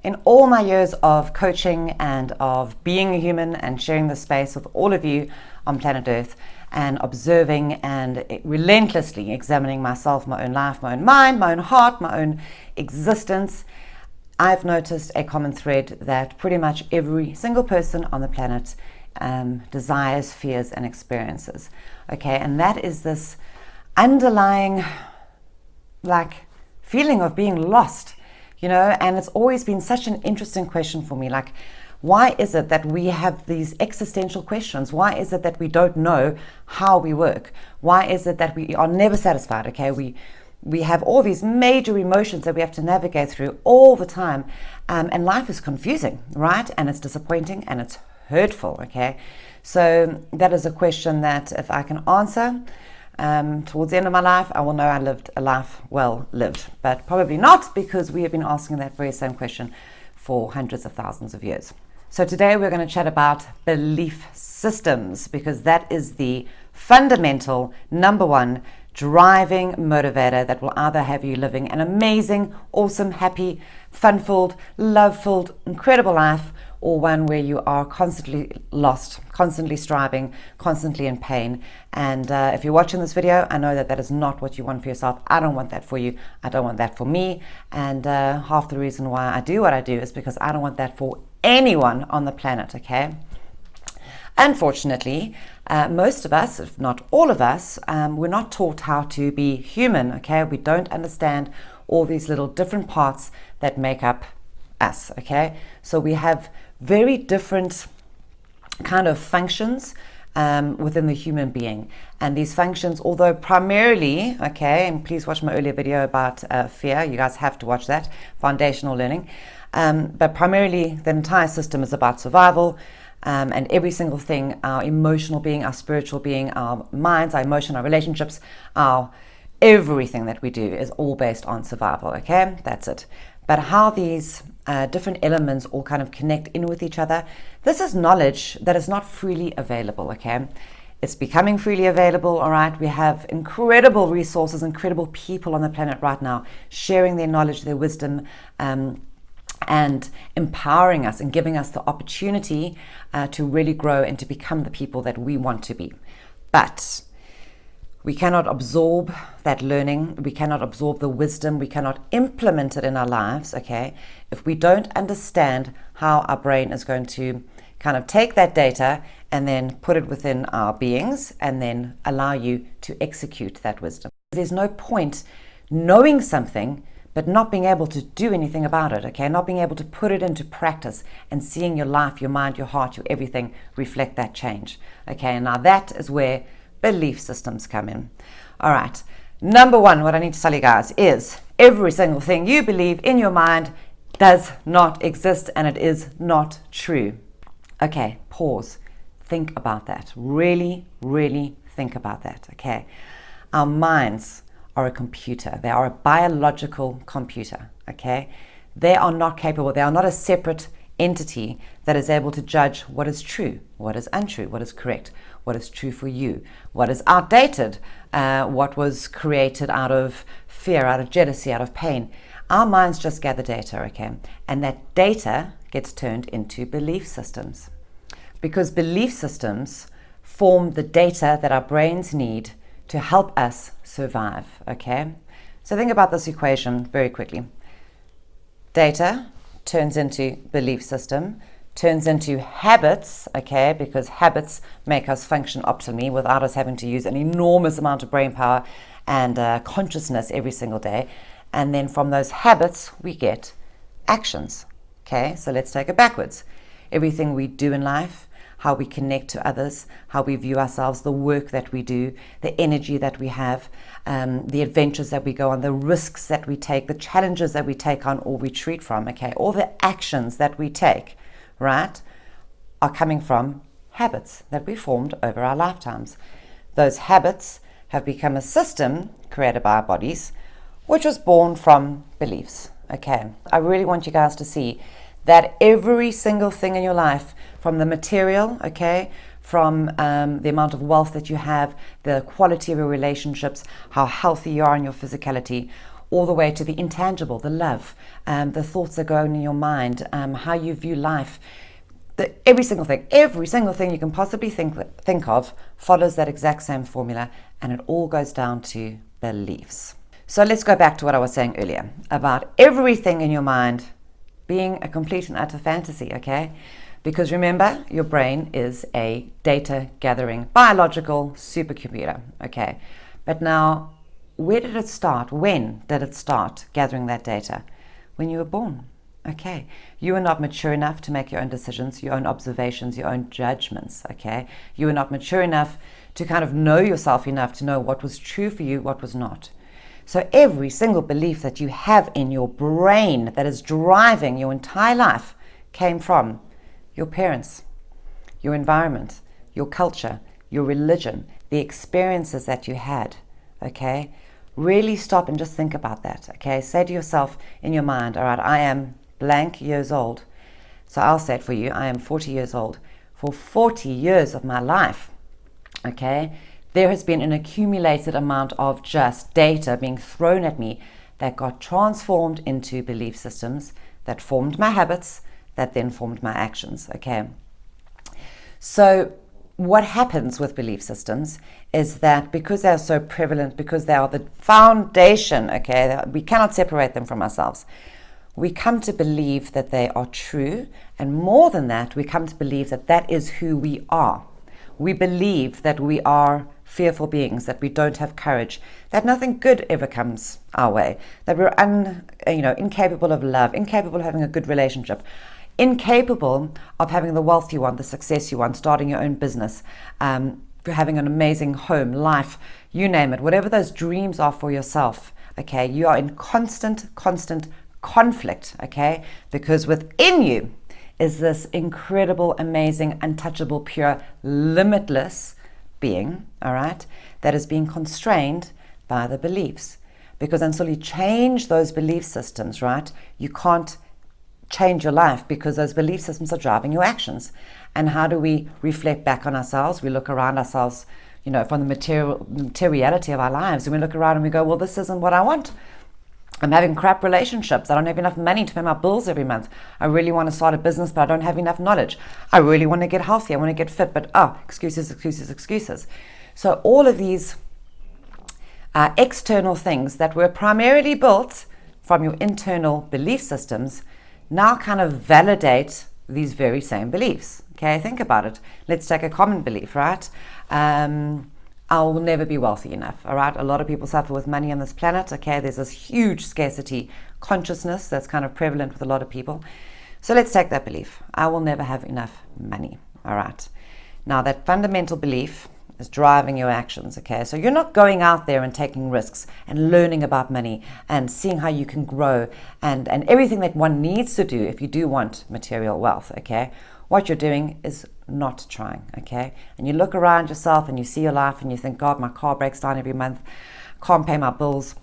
In all my years of coaching and of being a human and sharing the space with all of you on planet Earth and observing and relentlessly examining myself, my own life, my own mind, my own heart, my own existence, I've noticed a common thread that pretty much every single person on the planet desires, fears, and experiences. Okay, and that is this underlying feeling of being lost, and it's always been such an interesting question for me. Why is it that we have these existential questions? Why is it that we don't know how we work? Why is it that we are never satisfied? Okay, we have all these major emotions that we have to navigate through all the time, and life is confusing, right? And it's disappointing and it's hurtful. Okay, so that is a question that if I can answer towards the end of my life, I will know I lived a life well lived, but probably not, because we have been asking that very same question for hundreds of thousands of years. So today we're going to chat about belief systems, because that is the fundamental number one driving motivator that will either have you living an amazing, awesome, happy, fun-filled, love-filled, incredible life, or one where you are constantly lost, constantly striving, constantly in pain. And if you're watching this video, I know that that is not what you want for yourself. I don't want that for you. I don't want that for me. And half the reason why I do what I do is because I don't want that for anyone on the planet, okay? Unfortunately, most of us, if not all of us, we're not taught how to be human, okay? We don't understand all these little different parts that make up us, okay? So we have very different kind of functions within the human being. And these functions, although primarily, okay, and please watch my earlier video about fear, you guys have to watch that, foundational learning, but primarily the entire system is about survival. And every single thing, our emotional being, our spiritual being, our minds, our emotion, our relationships, our everything that we do is all based on survival, okay? That's it. But how these different elements all kind of connect in with each other, this is knowledge that is not freely available, okay? It's becoming freely available, all right? We have incredible resources, incredible people on the planet right now sharing their knowledge, their wisdom, and empowering us and giving us the opportunity to really grow and to become the people that we want to be. But we cannot absorb that learning, we cannot absorb the wisdom, we cannot implement it in our lives, okay, if we don't understand how our brain is going to kind of take that data and then put it within our beings and then allow you to execute that wisdom. There's no point knowing something but not being able to do anything about it, okay? Not being able to put it into practice and seeing your life, your mind, your heart, your everything reflect that change, okay? And now that is where belief systems come in. All right, number one, what I need to tell you guys is every single thing you believe in your mind does not exist, and it is not true. Okay, pause. Think about that. Really, really think about that, okay? Our minds are a computer. They are a biological computer, okay? They are not capable, they are not a separate entity that is able to judge what is true, what is untrue, what is correct, what is true for you, what is outdated, what was created out of fear, out of jealousy, out of pain. Our minds just gather data, okay? And that data gets turned into belief systems, because belief systems form the data that our brains need to help us survive, okay? So think about this equation very quickly. Data turns into belief system, turns into habits, okay? Because habits make us function optimally without us having to use an enormous amount of brain power and consciousness every single day. And then from those habits, we get actions, okay? So let's take it backwards. Everything we do in life, how we connect to others, how we view ourselves, the work that we do, the energy that we have, the adventures that we go on, the risks that we take, the challenges that we take on or retreat from, okay? All the actions that we take, right, are coming from habits that we formed over our lifetimes. Those habits have become a system created by our bodies, which was born from beliefs, okay? I really want you guys to see that every single thing in your life, from the material, okay, from the amount of wealth that you have, the quality of your relationships, how healthy you are in your physicality, all the way to the intangible, the love, the thoughts that go on in your mind, how you view life. Every single thing you can possibly think of follows that exact same formula, and it all goes down to beliefs. So let's go back to what I was saying earlier about everything in your mind being a complete and utter fantasy, okay? Because remember, your brain is a data gathering biological supercomputer, okay? But now, where did it start? When did it start gathering that data? When you were born. Okay, you are not mature enough to make your own decisions, your own observations, your own judgments, okay? You are not mature enough to kind of know yourself enough to know what was true for you, what was not. So every single belief that you have in your brain that is driving your entire life came from your parents, your environment, your culture, your religion, the experiences that you had, okay? Really stop and just think about that, okay? Say to yourself in your mind, all right, I am blank years old. So I'll say it for you. I am 40 years old. For 40 years of my life, okay, there has been an accumulated amount of just data being thrown at me that got transformed into belief systems that formed my habits, that then formed my actions, okay? So what happens with belief systems is that because they are so prevalent, because they are the foundation, okay, we cannot separate them from ourselves. We come to believe that they are true, and more than that, we come to believe that that is who we are. We believe that we are fearful beings, that we don't have courage, that nothing good ever comes our way, that we're incapable of love, incapable of having a good relationship, incapable of having the wealth you want, the success you want, starting your own business, having an amazing home, life, you name it, whatever those dreams are for yourself, okay, you are in constant conflict, okay, because within you is this incredible, amazing, untouchable, pure, limitless being, all right, that is being constrained by the beliefs. Because until you change those belief systems, right, you can't change your life, because those belief systems are driving your actions. And how do we reflect back on ourselves? We look around ourselves, from the materiality of our lives, and we look around and we go, well, this isn't what I want. I'm having crap relationships. I don't have enough money to pay my bills every month. I really want to start a business, but I don't have enough knowledge. I really want to get healthy. I want to get fit, but excuses. So all of these external things that were primarily built from your internal belief systems now kind of validate these very same beliefs. Okay, think about it. Let's take a common belief, right? I will never be wealthy enough, all right? A lot of people suffer with money on this planet, okay? There's this huge scarcity consciousness that's kind of prevalent with a lot of people. So let's take that belief. I will never have enough money, all right? Now, that fundamental belief is driving your actions, okay? So you're not going out there and taking risks and learning about money and seeing how you can grow and everything that one needs to do if you do want material wealth, okay? What you're doing is not trying, okay? And you look around yourself and you see your life and you think, God, my car breaks down every month, can't pay my bills,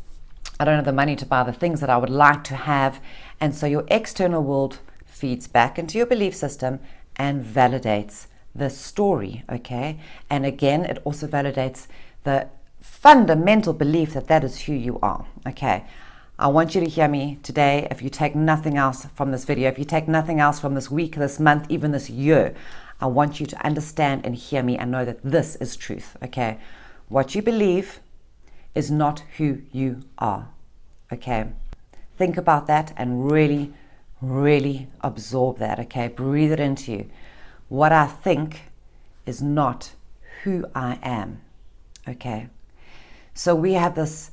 I don't have the money to buy the things that I would like to have. And so your external world feeds back into your belief system and validates the story, okay? And again, it also validates the fundamental belief that that is who you are, okay? I want you to hear me today. If you take nothing else from this video, if you take nothing else from this week, this month, even this year, I want you to understand and hear me and know that this is truth, okay? What you believe is not who you are, okay? Think about that and really, really absorb that, okay? Breathe it into you. What I think is not who I am, okay? So we have this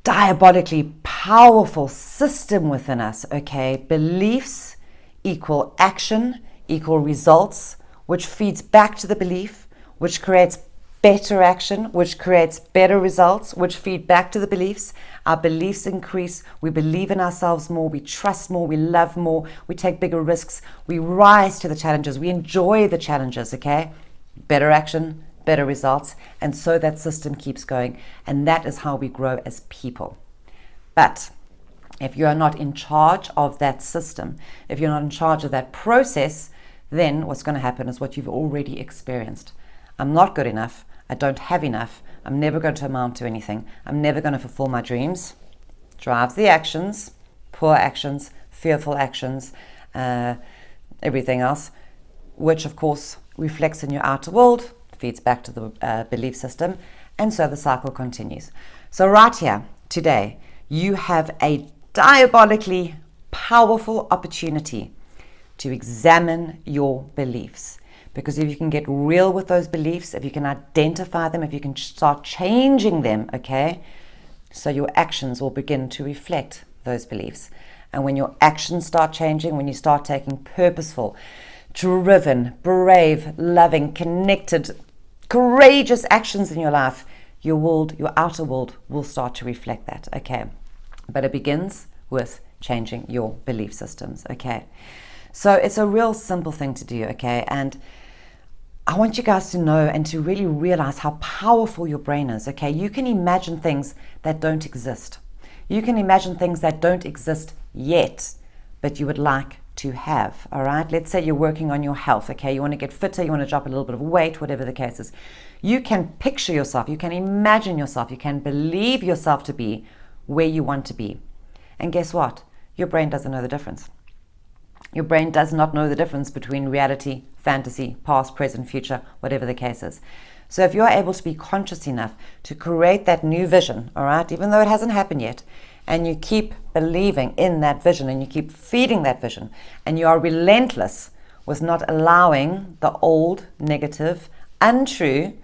diabolically powerful system within us, okay? Beliefs equal action, equal results, which feeds back to the belief, which creates better action, which creates better results, which feed back to the beliefs. Our beliefs increase. We believe in ourselves more. We trust more. We love more. We take bigger risks. We rise to the challenges. We enjoy the challenges, okay? Better action, better results. And so that system keeps going. And that is how we grow as people. But if you are not in charge of that system, if you're not in charge of that process, then what's going to happen is what you've already experienced. I'm not good enough. I don't have enough. I'm never going to amount to anything. I'm never going to fulfill my dreams. drives the actions, poor actions, fearful actions, everything else, which of course reflects in your outer world, feeds back to the belief system, and so the cycle continues. So right here, today, you have a diabolically powerful opportunity to examine your beliefs. Because if you can get real with those beliefs, if you can identify them, if you can start changing them, okay, so your actions will begin to reflect those beliefs. And when your actions start changing, when you start taking purposeful, driven, brave, loving, connected, courageous actions in your life, your world, your outer world will start to reflect that, okay? But it begins with changing your belief systems, okay? So it's a real simple thing to do, okay? And I want you guys to know and to really realize how powerful your brain is, okay? You can imagine things that don't exist. You can imagine things that don't exist yet, but you would like to have, all right? Let's say you're working on your health, okay? You want to get fitter, you want to drop a little bit of weight, whatever the case is. You can picture yourself, you can imagine yourself, you can believe yourself to be where you want to be. And guess what? Your brain doesn't know the difference. Your brain does not know the difference between reality, fantasy, past, present, future, whatever the case is. So if you're able to be conscious enough to create that new vision, all right, even though it hasn't happened yet, and you keep believing in that vision and you keep feeding that vision, and you are relentless with not allowing the old, negative, untrue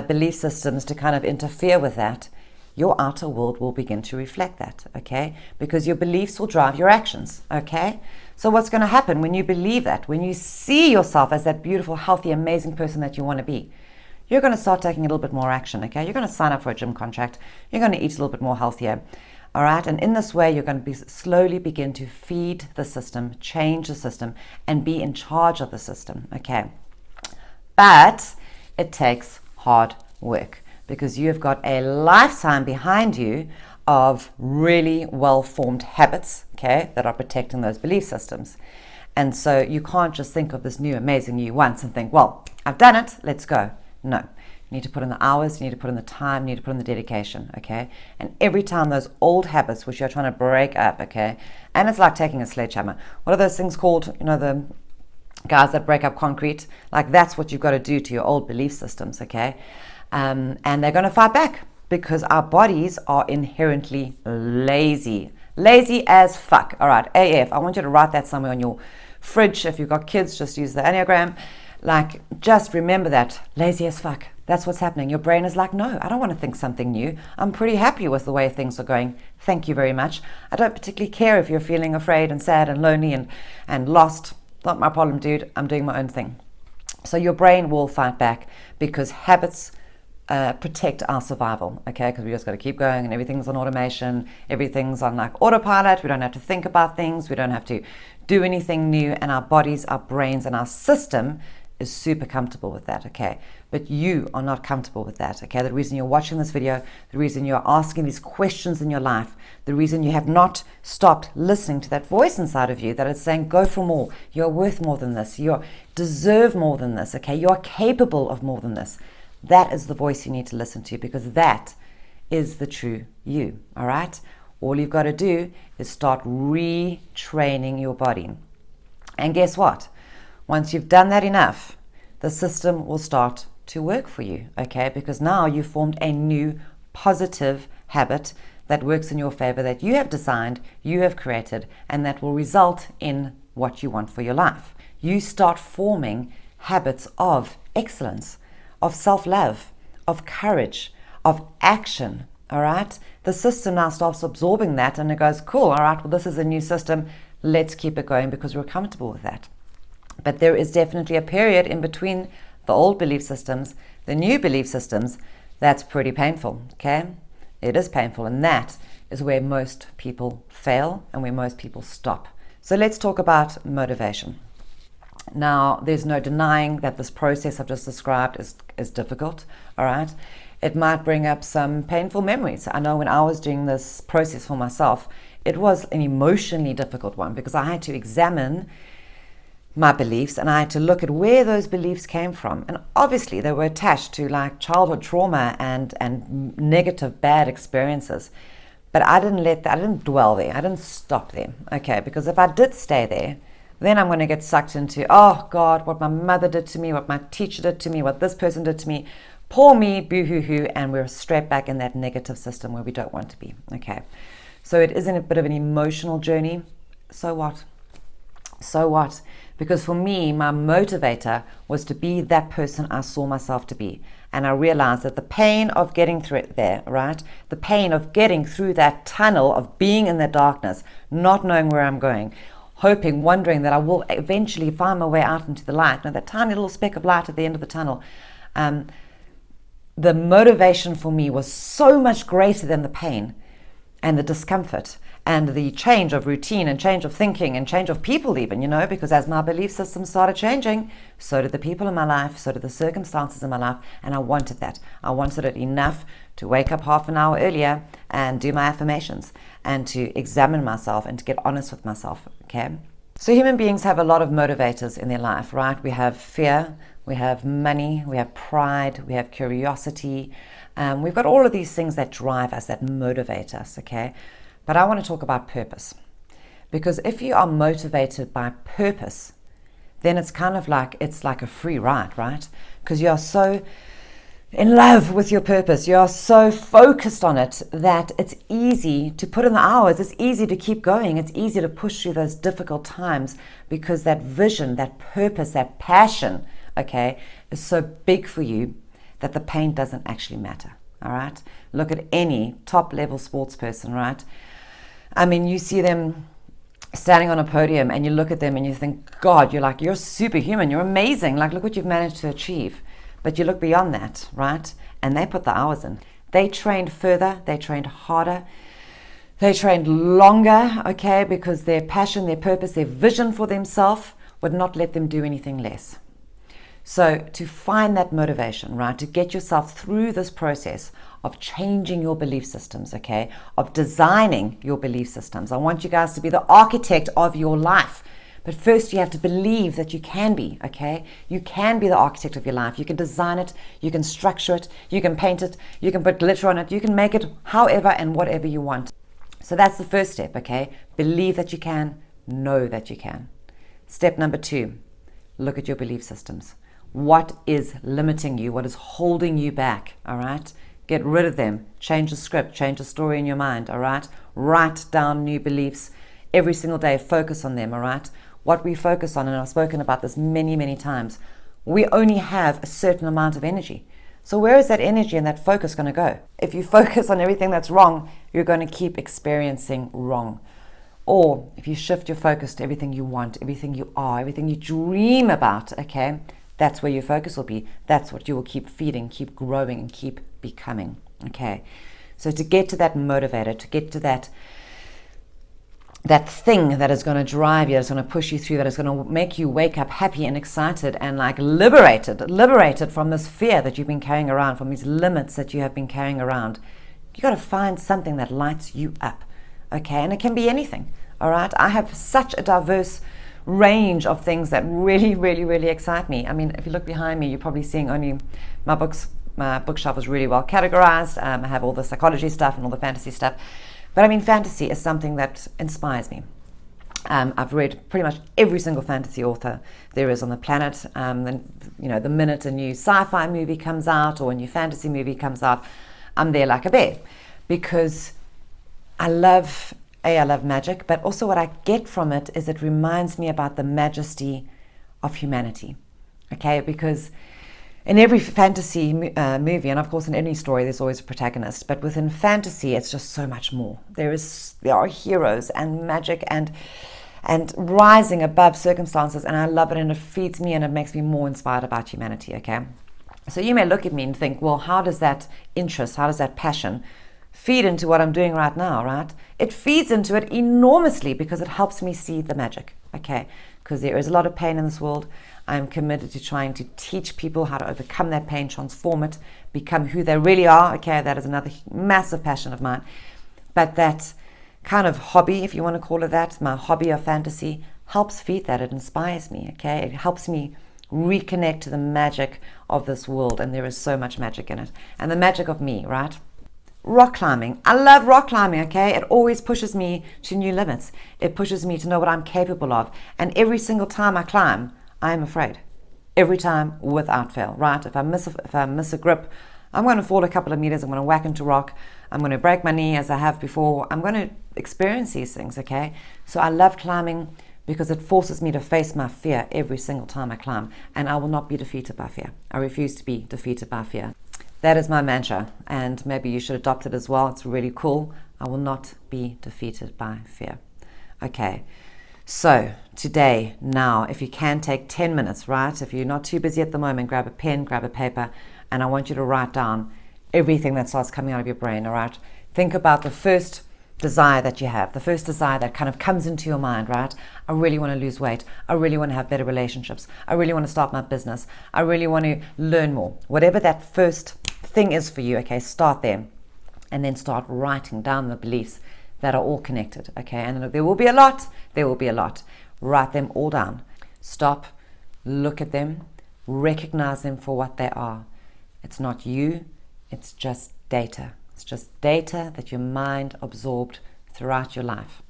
belief systems to kind of interfere with that, your outer world will begin to reflect that, okay? Because your beliefs will drive your actions, okay? So what's going to happen when you believe that, when you see yourself as that beautiful, healthy, amazing person that you want to be, you're going to start taking a little bit more action, okay? You're going to sign up for a gym contract. You're going to eat a little bit more healthier, all right? And in this way, you're going to slowly begin to feed the system, change the system, and be in charge of the system, okay? But it takes hard work, because you've got a lifetime behind you of really well-formed habits, okay, that are protecting those belief systems. And so you can't just think of this new, amazing you once and think, well, I've done it, let's go. No, you need to put in the hours, you need to put in the time, you need to put in the dedication, okay? And every time those old habits, which you're trying to break up, okay, and it's like taking a sledgehammer. What are those things called, you know, the guys that break up concrete? Like, that's what you've got to do to your old belief systems, okay? And they're going to fight back, because our bodies are inherently lazy as fuck. All right, AF, I want you to write that somewhere on your fridge. If you've got kids, just use the Enneagram. Like, just remember that, lazy as fuck. That's what's happening. Your brain is like, no, I don't want to think something new. I'm pretty happy with the way things are going. Thank you very much. I don't particularly care if you're feeling afraid and sad and lonely and lost. Not my problem, dude. I'm doing my own thing. So your brain will fight back, because habits protect our survival, okay? Because we just got to keep going, and everything's on automation, everything's on like autopilot. We don't have to think about things, we don't have to do anything new, and our bodies, our brains, and our system is super comfortable with that, okay? But you are not comfortable with that, okay? The reason you're watching this video, the reason you're asking these questions in your life, the reason you have not stopped listening to that voice inside of you that is saying, go for more, you're worth more than this, you deserve more than this, okay? You are capable of more than this. That is the voice you need to listen to, because that is the true you, all right? All you've got to do is start retraining your body. And guess what? Once you've done that enough, the system will start to work for you, okay? Because now you've formed a new positive habit that works in your favor, that you have designed, you have created, and that will result in what you want for your life. You start forming habits of excellence, of self-love, of courage, of action, all right? The system now starts absorbing that, and it goes, cool, all right, well, this is a new system. Let's keep it going, because we're comfortable with that. But there is definitely a period in between the old belief systems, the new belief systems, that's pretty painful, okay? It is painful, and that is where most people fail and where most people stop. So let's talk about motivation. Now, there's no denying that this process I've just described is difficult, all right? It might bring up some painful memories. I know when I was doing this process for myself, it was an emotionally difficult one, because I had to examine my beliefs, and I had to look at where those beliefs came from. And obviously they were attached to like childhood trauma and negative, bad experiences. But I didn't dwell there. I didn't stop there. Okay, because if I did stay there, then I'm going to get sucked into, oh God, what my mother did to me, what my teacher did to me, what this person did to me. Poor me, boo-hoo-hoo, and we're straight back in that negative system where we don't want to be. Okay, so it isn't a bit of an emotional journey. So what? So what? Because for me, my motivator was to be that person I saw myself to be. And I realized that the pain of getting through it there, right? The pain of getting through that tunnel of being in the darkness, not knowing where I'm going, hoping, wondering that I will eventually find my way out into the light. Now, that tiny little speck of light at the end of the tunnel. The motivation for me was so much greater than the pain and the discomfort and the change of routine and change of thinking and change of people even, because as my belief system started changing, so did the people in my life, so did the circumstances in my life, and I wanted that. I wanted it enough to wake up half an hour earlier and do my affirmations and to examine myself and to get honest with myself, okay? So human beings have a lot of motivators in their life, right? We have fear, we have money, we have pride, we have curiosity. We've got all of these things that drive us, that motivate us, okay? But I want to talk about purpose. Because if you are motivated by purpose, then it's kind of like, it's like a free ride, right? Because you are so in love with your purpose. You are so focused on it that it's easy to put in the hours. It's easy to keep going. It's easy to push through those difficult times because that vision, that purpose, that passion, okay, is so big for you that the pain doesn't actually matter, all right? Look at any top-level sports person, right? I mean, you see them standing on a podium and you look at them and you think, God, you're superhuman, you're amazing, like look what you've managed to achieve. But you look beyond that, right? And they put the hours in. They trained further, they trained harder, they trained longer, okay, because their passion, their purpose, their vision for themselves would not let them do anything less. So to find that motivation, right, to get yourself through this process of changing your belief systems, okay, of designing your belief systems. I want you guys to be the architect of your life. But first you have to believe that you can be, okay? You can be the architect of your life. You can design it, you can structure it, you can paint it, you can put glitter on it, you can make it however and whatever you want. So that's the first step, okay? Believe that you can, know that you can. Step number 2, look at your belief systems. What is limiting you? What is holding you back? All right? Get rid of them. Change the script. Change the story in your mind. All right? Write down new beliefs every single day. Focus on them. All right? What we focus on, and I've spoken about this many, many times, we only have a certain amount of energy. So where is that energy and that focus going to go? If you focus on everything that's wrong, you're going to keep experiencing wrong. Or if you shift your focus to everything you want, everything you are, everything you dream about, okay? That's where your focus will be. That's what you will keep feeding, keep growing, and keep becoming. Okay. So to get to that motivator, to get to that thing that is going to drive you, that's going to push you through, that is going to make you wake up happy and excited and like liberated from this fear that you've been carrying around, from these limits that you have been carrying around. You got to find something that lights you up. Okay. And it can be anything. All right. I have such a diverse range of things that really, really, really excite me. I mean, if you look behind me, you're probably seeing only my books. My bookshelf is really well categorized. I have all the psychology stuff and all the fantasy stuff. But I mean, fantasy is something that inspires me. I've read pretty much every single fantasy author there is on the planet. And, the minute a new sci-fi movie comes out or a new fantasy movie comes out, I'm there like a bear. Because I love magic, but also what I get from it is it reminds me about the majesty of humanity, okay? Because in every fantasy movie, and of course in any story, there's always a protagonist, but within fantasy, it's just so much more. There are heroes and magic and rising above circumstances, and I love it, and it feeds me, and it makes me more inspired about humanity, okay? So you may look at me and think, well, how does that interest, how does that passion feed into what I'm doing right now, right? It feeds into it enormously because it helps me see the magic, okay? Because there is a lot of pain in this world. I'm committed to trying to teach people how to overcome that pain, transform it, become who they really are, okay? That is another massive passion of mine. But that kind of hobby, if you want to call it that, my hobby of fantasy, helps feed that. It inspires me, okay? It helps me reconnect to the magic of this world, and there is so much magic in it. And the magic of me, right? Rock climbing. I love rock climbing, okay? It always pushes me to new limits. It pushes me to know what I'm capable of. And every single time I climb, I am afraid. Every time without fail, right? If I miss a grip, I'm going to fall a couple of meters. I'm going to whack into rock. I'm going to break my knee as I have before. I'm going to experience these things, okay? So I love climbing because it forces me to face my fear every single time I climb. And I will not be defeated by fear. I refuse to be defeated by fear. That is my mantra, and maybe you should adopt it as well. It's really cool. I will not be defeated by fear. Okay, so today, now, if you can take 10 minutes, right? If you're not too busy at the moment, grab a pen, grab a paper, and I want you to write down everything that starts coming out of your brain, all right? Think about the first desire that you have, the first desire that kind of comes into your mind, right? I really want to lose weight. I really want to have better relationships. I really want to start my business. I really want to learn more. Whatever that first thing is for you, okay, start there and then start writing down the beliefs that are all connected, okay? And there will be a lot. Write them all down. Stop, look at them, recognize them for what they are. It's not you, it's just data. It's just data that your mind absorbed throughout your life.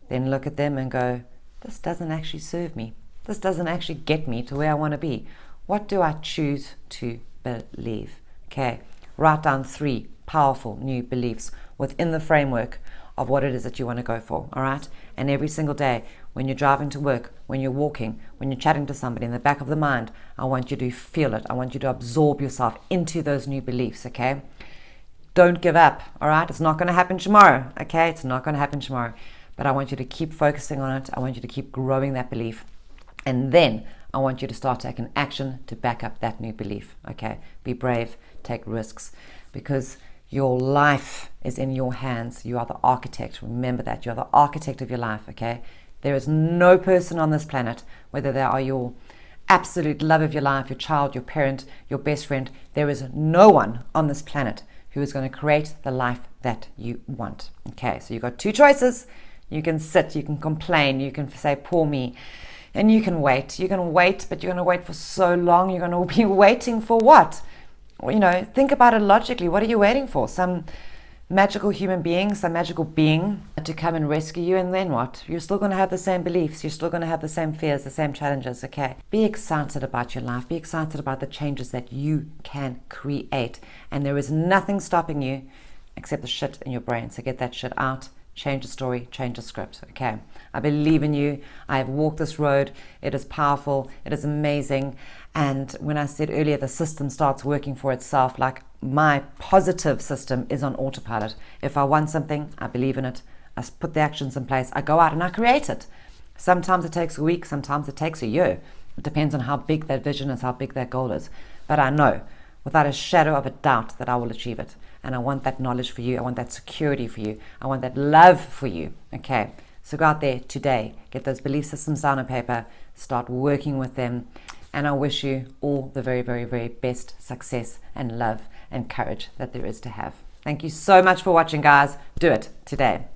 Then look at them and go, this doesn't actually serve me. This doesn't actually get me to where I want to be. What do I choose to believe? Okay, write down 3 powerful new beliefs within the framework of what it is that you want to go for, all right? And every single day, when you're driving to work, when you're walking, when you're chatting to somebody, in the back of the mind, I want you to feel it. I want you to absorb yourself into those new beliefs, okay? Don't give up, all right? It's not going to happen tomorrow, okay? It's not going to happen tomorrow. But I want you to keep focusing on it. I want you to keep growing that belief. And then I want you to start taking action to back up that new belief, okay? Be brave, take risks, because your life is in your hands. You are the architect. Remember that. You're the architect of your life, okay? There is no person on this planet, whether they are your absolute love of your life, your child, your parent, your best friend, there is no one on this planet who is going to create the life that you want. Okay, so you've got 2 choices. You can sit, you can complain, you can say, poor me, and you can wait. You can wait, but you're going to wait for so long. You're going to be waiting for what? Well, you know, think about it logically. What are you waiting for? Some magical human being, some magical being to come and rescue you, and then what? You're still going to have the same beliefs. You're still going to have the same fears, the same challenges, okay? Be excited about your life. Be excited about the changes that you can create. And there is nothing stopping you except the shit in your brain. So get that shit out. Change the story, change the script, okay? I believe in you. I have walked this road. It is powerful. It is amazing. And when I said earlier, the system starts working for itself, like my positive system is on autopilot. If I want something, I believe in it. I put the actions in place. I go out and I create it. Sometimes it takes a week. Sometimes it takes a year. It depends on how big that vision is, how big that goal is. But I know without a shadow of a doubt that I will achieve it. And I want that knowledge for you. I want that security for you. I want that love for you. Okay, so go out there today. Get those belief systems down on paper. Start working with them. And I wish you all the very, very, very best success and love and courage that there is to have. Thank you so much for watching, guys. Do it today.